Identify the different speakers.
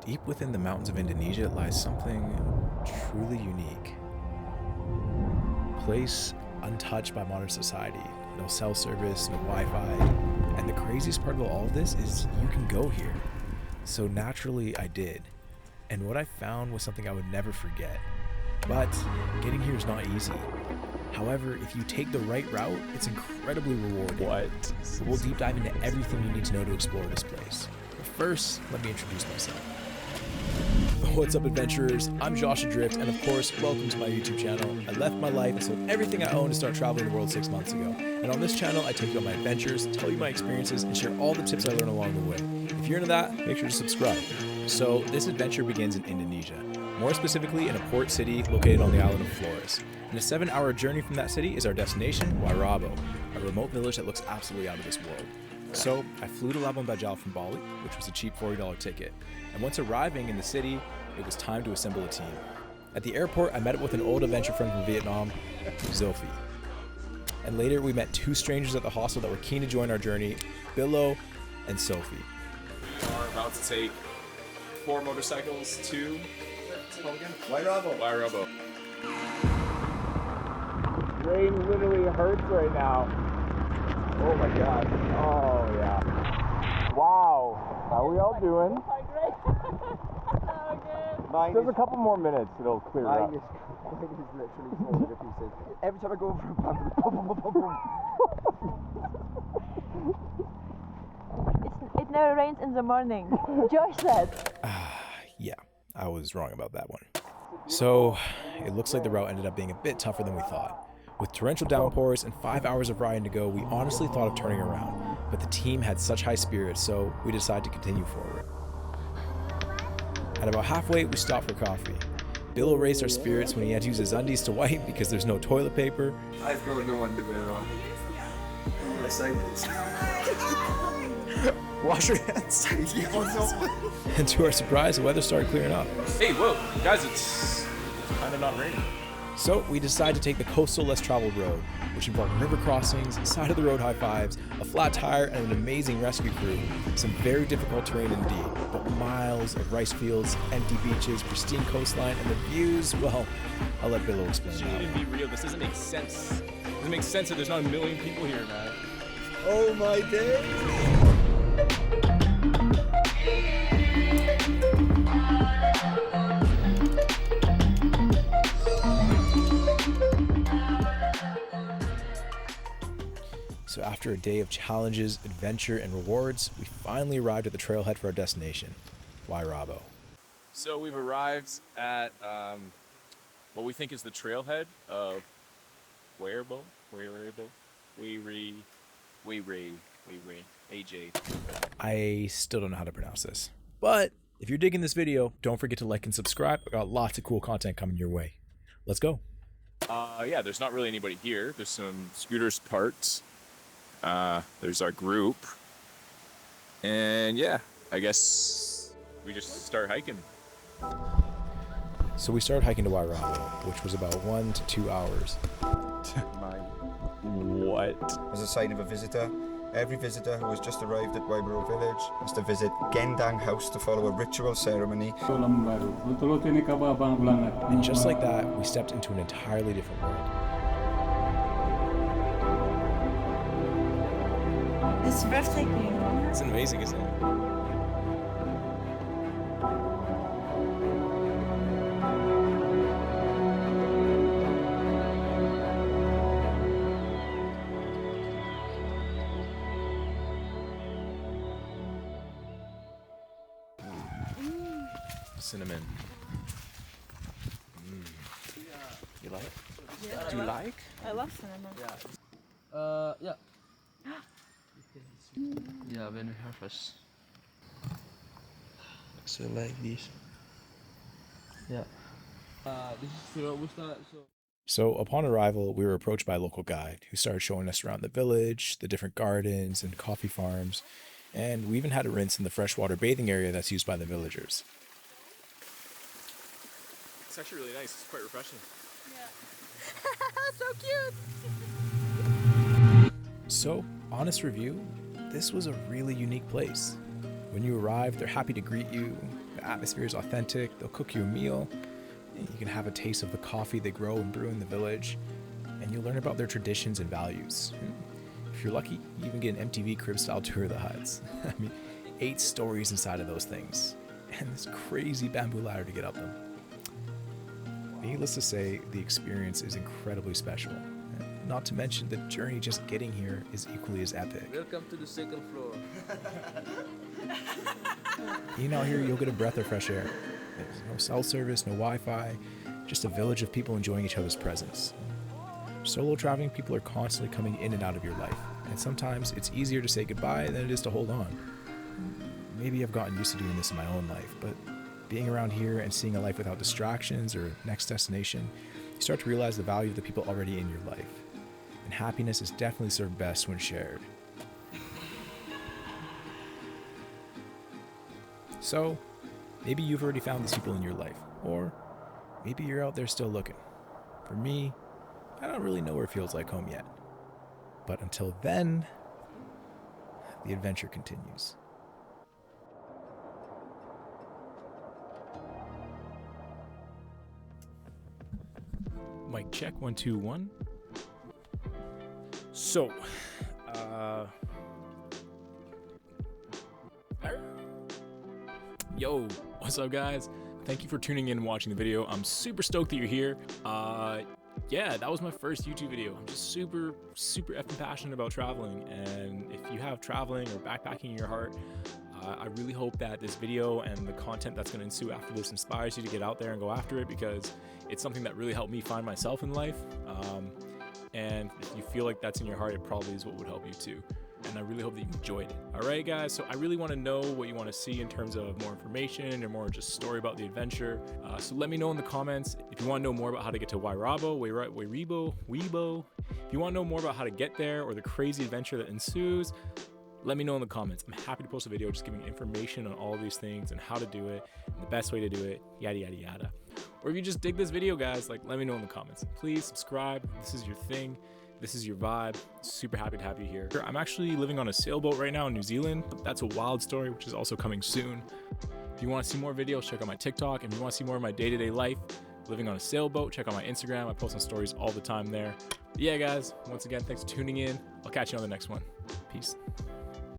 Speaker 1: Deep within the mountains of Indonesia lies something truly unique. A place untouched by modern society. No cell service, no Wi-Fi. And the craziest part about all of this is you can go here. So naturally I did. And what I found was something I would never forget. But getting here is not easy. However, if you take the right route, it's incredibly rewarding. We'll deep dive into everything you need to know to explore this place. But first, let me introduce myself. What's up, adventurers? I'm Josh Adrift, and of course, welcome to my YouTube channel. I left my life and sold everything I own to start traveling the world 6 months ago. And on this channel, I take you on my adventures, tell you my experiences, and share all the tips I learn along the way. If you're into that, make sure to subscribe. So, this adventure begins in Indonesia. More specifically, in a port city located on the Island of Flores. And a 7-hour journey from that city is our destination, Wairabo, a remote village that looks absolutely out of this world. So, I flew to Labuan Bajo from Bali, which was a cheap $40 ticket. And once arriving in the city, it was time to assemble a team. At the airport, I met up with an old adventure friend from Vietnam, Sophie. And later, we met 2 strangers at the hostel that were keen to join our journey, Billo and Sophie.
Speaker 2: We are about to take 4 motorcycles to Wairabo.
Speaker 3: Rain literally hurts right now. Oh my god. Oh yeah. Wow. How are we all doing? There's a couple more minutes, it'll clear up.
Speaker 4: Mine is literally falling to pieces. Every time I go over a bump, boom, boom, boom, boom.
Speaker 5: It never rains in the morning. Josh said.
Speaker 1: Yeah, I was wrong about that one. So, it looks like the route ended up being a bit tougher than we thought. With torrential downpours and 5 hours of riding to go, we honestly thought of turning around, but the team had such high spirits, so we decided to continue forward. At about halfway, we stopped for coffee. Billo raised our spirits when he had to use his undies to wipe because there's no toilet paper.
Speaker 4: I've got no underwear on. Unless I
Speaker 1: Wash your hands. And to our surprise, the weather started clearing up.
Speaker 2: Hey, whoa, guys, it's kind of not raining.
Speaker 1: So we decided to take the coastal less traveled road, which involved river crossings, side of the road high fives, a flat tire, and an amazing rescue crew. Some very difficult terrain indeed, but miles of rice fields, empty beaches, pristine coastline, and the views, well, I'll let Billo explain that.
Speaker 2: Even be real, this doesn't make sense. It doesn't make sense that there's not a million people here, man.
Speaker 4: Oh my day!
Speaker 1: So after a day of challenges, adventure, and rewards, we finally arrived at the trailhead for our destination, Wairabo.
Speaker 2: So we've arrived at what we think is the trailhead of Wae Rebo, AJ.
Speaker 1: I still don't know how to pronounce this. But if you're digging this video, don't forget to like and subscribe. I got lots of cool content coming your way. Let's go.
Speaker 2: Yeah, there's not really anybody here. There's some scooters parked. There's our group. And yeah, I guess we just start hiking.
Speaker 1: So we started hiking to Wairabo, which was about 1 to 2 hours.
Speaker 2: What?
Speaker 4: As a sign of a visitor, every visitor who has just arrived at Wairabo village has to visit Gendang House to follow a ritual ceremony.
Speaker 1: And just like that, we stepped into an entirely different world.
Speaker 5: It's breathtaking.
Speaker 1: It's amazing, isn't it? Cinnamon. You like it?
Speaker 5: Yeah.
Speaker 1: Do you like?
Speaker 5: I love cinnamon.
Speaker 6: Yeah. Yeah, when we harvest.
Speaker 4: So like this.
Speaker 6: Yeah. This is the Robusta.
Speaker 1: So upon arrival, we were approached by a local guide who started showing us around the village, the different gardens and coffee farms, and we even had a rinse in the freshwater bathing area that's used by the villagers.
Speaker 2: It's actually really nice. It's quite refreshing.
Speaker 5: Yeah. So cute.
Speaker 1: So, honest review, this was a really unique place. When you arrive, they're happy to greet you, atmosphere is authentic. They'll cook you a meal. You can have a taste of the coffee they grow and brew in the village, and you'll learn about their traditions and values. If you're lucky, you even get an MTV crib-style tour of the huts. I mean, 8 stories inside of those things, and this crazy bamboo ladder to get up them. Needless to say, the experience is incredibly special. Not to mention the journey just getting here is equally as epic.
Speaker 6: Welcome to the second floor.
Speaker 1: Being out here, you'll get a breath of fresh air. There's no cell service, no Wi-Fi, just a village of people enjoying each other's presence. Solo traveling, people are constantly coming in and out of your life, and sometimes it's easier to say goodbye than it is to hold on. Maybe I've gotten used to doing this in my own life, but being around here and seeing a life without distractions or next destination, you start to realize the value of the people already in your life. And happiness is definitely served best when shared. So, maybe you've already found these people in your life, or maybe you're out there still looking. For me, I don't really know where it feels like home yet. But until then, the adventure continues. Mic check, 1 2 1. So, yo, what's up, guys? Thank you for tuning in and watching the video. I'm super stoked that you're here. Yeah, that was my first YouTube video. I'm just super effing passionate about traveling, and if you have traveling or backpacking in your heart, I really hope that this video and the content that's going to ensue after this inspires you to get out there and go after it, because it's something that really helped me find myself in life. And if you feel like that's in your heart, it probably is what would help you too. And I really hope that you enjoyed it. All right, guys, so I really want to know what you want to see in terms of more information or more just story about the adventure. So let me know in the comments. If you want to know more about how to get to Wairabo, Wairabo, if you want to know more about how to get there or the crazy adventure that ensues, let me know in the comments. I'm happy to post a video just giving information on all these things and how to do it and the best way to do it, yada, yada, yada. Or if you just dig this video, guys, like, let me know in the comments. Please subscribe. This is your thing. This is your vibe. Super happy to have you here. I'm actually living on a sailboat right now in New Zealand. That's a wild story, which is also coming soon. If you want to see more videos, check out my TikTok. If you want to see more of my day-to-day life, living on a sailboat, check out my Instagram. I post on stories all the time there. But yeah, guys, once again, thanks for tuning in. I'll catch you on the next one. Peace.